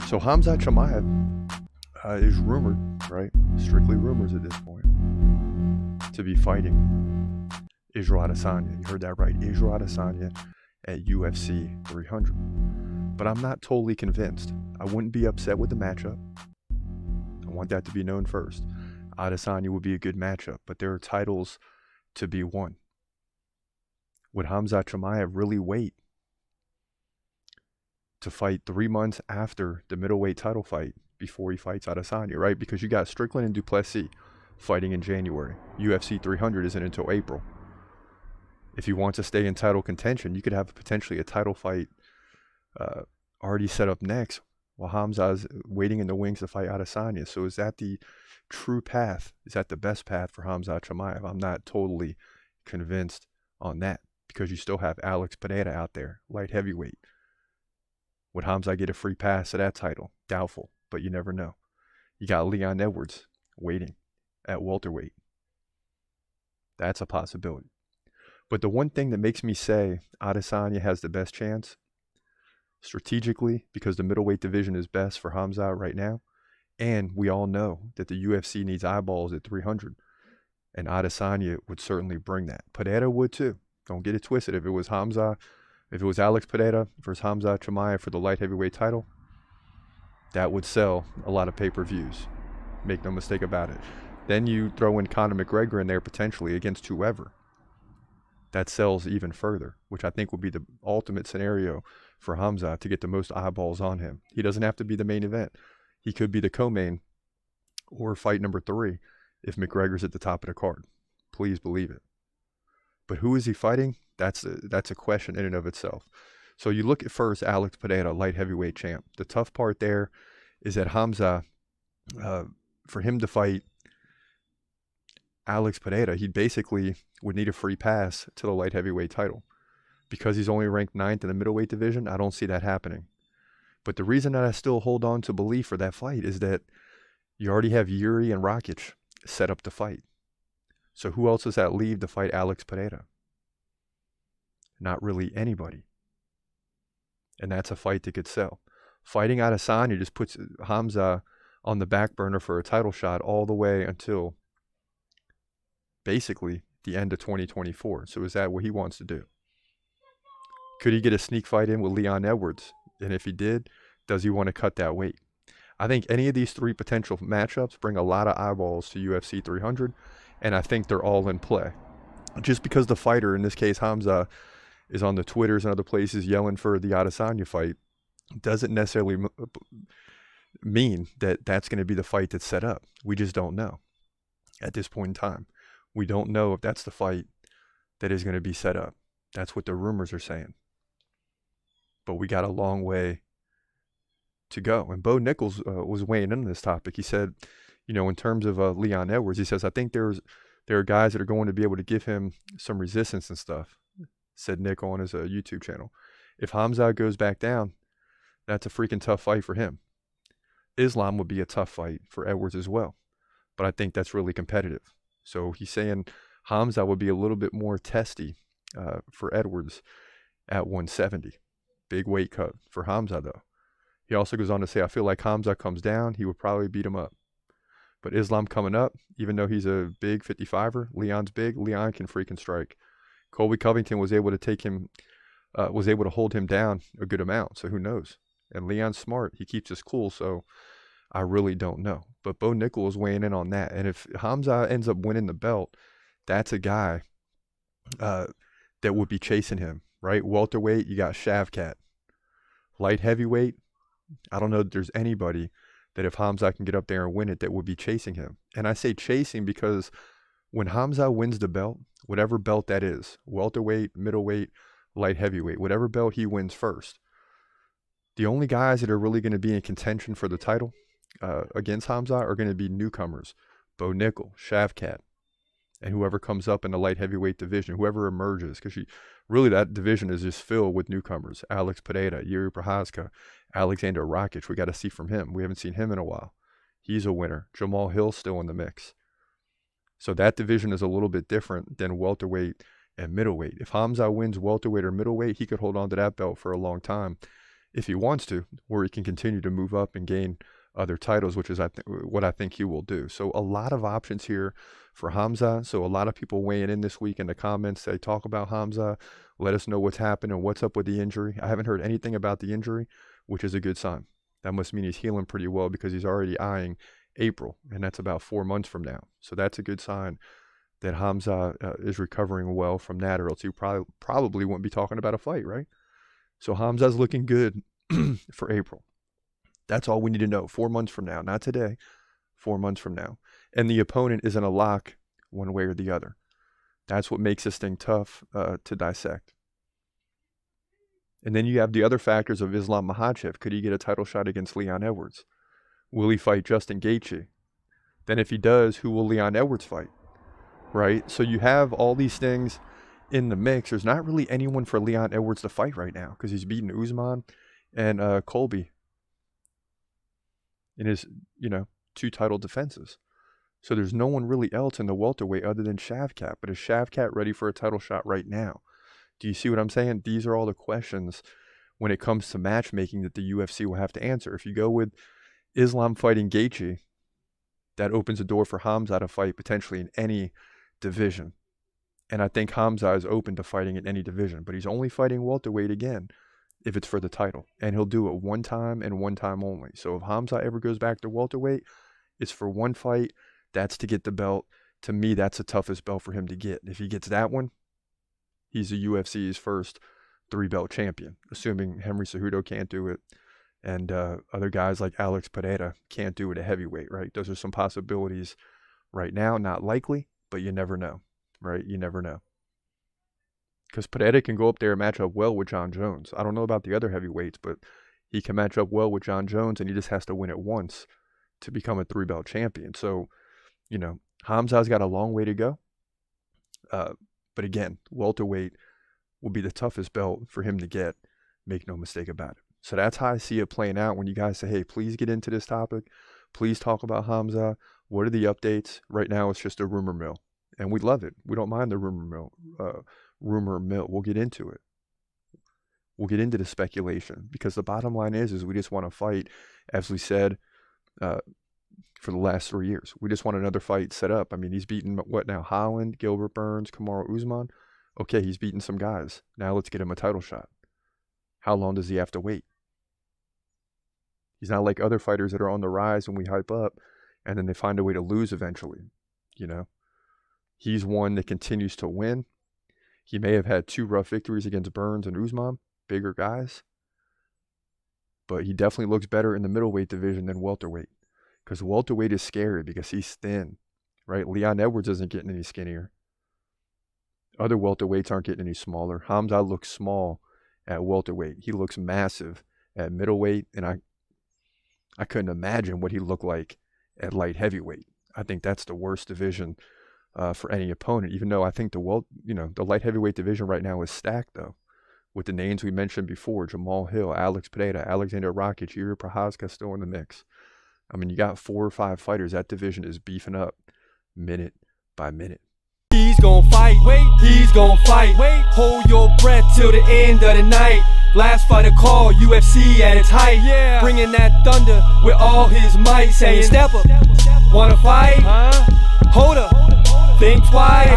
So Khamzat Chimaev is rumored, right? Strictly rumors at this point, to be fighting Israel Adesanya. You heard that right, Israel Adesanya at UFC 300. But I'm not totally convinced. I wouldn't be upset with the matchup. I want that to be known first. Adesanya would be a good matchup, but there are titles to be won. Would Khamzat Chimaev really wait to fight 3 months after the middleweight title fight before he fights Adesanya, right? Because you got Strickland and Duplessis fighting in January. UFC 300 isn't until April. If you want to stay in title contention, you could have potentially a title fight already set up next while Khamzat's waiting in the wings to fight Adesanya. So is that the true path? Is that the best path for Khamzat Chimaev? I'm not totally convinced on that, because you still have Alex Pereira out there, light heavyweight. Would Khamzat get a free pass to that title? Doubtful, but you never know. You got Leon Edwards waiting at welterweight. That's a possibility. But the one thing that makes me say Adesanya has the best chance, strategically, because the middleweight division is best for Khamzat right now, and we all know that the UFC needs eyeballs at 300, and Adesanya would certainly bring that. Pereira would too. Don't get it twisted. If it was Alex Pereira versus Khamzat Chimaev for the light heavyweight title, that would sell a lot of pay-per-views. Make no mistake about it. Then you throw in Conor McGregor in there potentially against whoever. That sells even further, which I think would be the ultimate scenario for Khamzat to get the most eyeballs on him. He doesn't have to be the main event. He could be the co-main or fight number 3 if McGregor's at the top of the card. Please believe it. But who is he fighting? That's a question in and of itself. So you look at first Alex Pereira, light heavyweight champ. The tough part there is that Khamzat, for him to fight Alex Pereira, he basically would need a free pass to the light heavyweight title. Because he's only ranked 9th in the middleweight division, I don't see that happening. But the reason that I still hold on to belief for that fight is that you already have Yuri and Rakic set up to fight. So who else does that leave to fight Alex Pereira? Not really anybody. And that's a fight that could sell. Fighting Adesanya just puts Khamzat on the back burner for a title shot all the way until basically the end of 2024. So is that what he wants to do? Could he get a sneak fight in with Leon Edwards? And if he did, does he want to cut that weight? I think any of these 3 potential matchups bring a lot of eyeballs to UFC 300, and I think they're all in play. Just because the fighter, in this case Khamzat, is on the Twitters and other places yelling for the Adesanya fight, doesn't necessarily mean that that's going to be the fight that's set up. We just don't know at this point in time. We don't know if that's the fight that is going to be set up. That's what the rumors are saying. But we got a long way to go. And Bo Nichols was weighing in on this topic. He said, in terms of Leon Edwards, he says, I think there are guys that are going to be able to give him some resistance and stuff, said Nick on his YouTube channel. If Khamzat goes back down, that's a freaking tough fight for him. Islam would be a tough fight for Edwards as well. But I think that's really competitive. So he's saying Khamzat would be a little bit more testy for Edwards at 170. Big weight cut for Khamzat, though. He also goes on to say, I feel like Khamzat comes down, he would probably beat him up. But Islam coming up, even though he's a big 55er, Leon's big, Leon can freaking strike. Colby Covington was able to take him, was able to hold him down a good amount, so who knows? And Leon's smart, he keeps his cool, so I really don't know. But Bo Nichols is weighing in on that. And if Khamzat ends up winning the belt, that's a guy that would be chasing him, right? Welterweight, you got Shavkat. Light heavyweight, I don't know if there's anybody that if Khamzat can get up there and win it that would be chasing him. And I say chasing because when Khamzat wins the belt, whatever belt that is, welterweight, middleweight, light heavyweight, whatever belt he wins first, the only guys that are really going to be in contention for the title against Khamzat are going to be newcomers. Bo Nichols, Shavkat, and whoever comes up in the light heavyweight division, whoever emerges, because really that division is just filled with newcomers. Alex Pereira, Yuri Prochazka, Alexander Rakic, we got to see from him. We haven't seen him in a while. He's a winner. Jamal Hill's still in the mix. So that division is a little bit different than welterweight and middleweight. If Khamzat wins welterweight or middleweight, he could hold on to that belt for a long time. if he wants to, or he can continue to move up and gain other titles, which is what I think he will do. So a lot of options here for Khamzat. So a lot of people weighing in this week in the comments say, talk about Khamzat, let us know what's happened and what's up with the injury. I haven't heard anything about the injury, which is a good sign. That must mean he's healing pretty well, because he's already eyeing April, and that's about 4 months from now. So that's a good sign that Khamzat is recovering well from that, or else you probably wouldn't be talking about a fight, right? So Khamzat's looking good for April. That's all we need to know. 4 months from now, not today, 4 months from now. And the opponent isn't a lock one way or the other. That's what makes this thing tough to dissect. And then you have the other factors of Islam Makhachev. Could he get a title shot against Leon Edwards? Will he fight Justin Gaethje? Then if he does, who will Leon Edwards fight? Right? So you have all these things in the mix. There's not really anyone for Leon Edwards to fight right now, because he's beaten Usman and Colby in his, 2 title defenses. So there's no one really else in the welterweight other than Shavkat. But is Shavkat ready for a title shot right now? Do you see what I'm saying? These are all the questions when it comes to matchmaking that the UFC will have to answer. If you go with Islam fighting Gaethje, that opens a door for Khamzat to fight potentially in any division. And I think Khamzat is open to fighting in any division. But he's only fighting welterweight again if it's for the title. And he'll do it one time and one time only. So if Khamzat ever goes back to welterweight, it's for one fight. That's to get the belt. To me, that's the toughest belt for him to get. If he gets that one, he's the UFC's first 3-belt champion, assuming Henry Cejudo can't do it and other guys like Alex Pereira can't do it at heavyweight, right? Those are some possibilities right now. Not likely, but you never know, right? You never know. Because Pereira can go up there and match up well with John Jones. I don't know about the other heavyweights, but he can match up well with John Jones, and he just has to win it once to become a 3-belt champion. So, Khamzat's got a long way to go. But again, welterweight will be the toughest belt for him to get. Make no mistake about it. So that's how I see it playing out when you guys say, hey, please get into this topic. Please talk about Khamzat. What are the updates? Right now, it's just a rumor mill. And we love it. We don't mind the rumor mill. We'll get into it. We'll get into the speculation, because the bottom line is we just want to fight, as we said, for the last 3 years. We just want another fight set up. I mean, he's beaten, Holland, Gilbert Burns, Kamaru Usman. Okay, he's beaten some guys. Now let's get him a title shot. How long does he have to wait? He's not like other fighters that are on the rise and we hype up, and then they find a way to lose eventually. He's one that continues to win. He may have had 2 rough victories against Burns and Usman, bigger guys, but he definitely looks better in the middleweight division than welterweight, because welterweight is scary because he's thin, right? Leon Edwards isn't getting any skinnier. Other welterweights aren't getting any smaller. Khamzat looks small at welterweight. He looks massive at middleweight, and I couldn't imagine what he looked like at light heavyweight. I think that's the worst division for any opponent, even though I think the light heavyweight division right now is stacked, though, with the names we mentioned before: Jamal Hill, Alex Pereira, Alexander Rakic, Yuri Prochazka still in the mix. I mean, you got 4 or 5 fighters. That division is beefing up minute by minute. He's gonna fight, wait, he's gonna fight, wait, hold your breath till the end of the night. Last fighter call, UFC at its height, yeah, bringing that thunder with all his might, saying step up, wanna fight, hold up, think twice,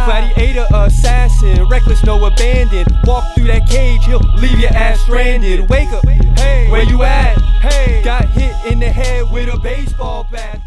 gladiator, assassin, reckless, no abandon, walk through that cage, he'll leave your ass stranded. Wake up, hey, where you at? Hey, got hit in the head with a baseball bat.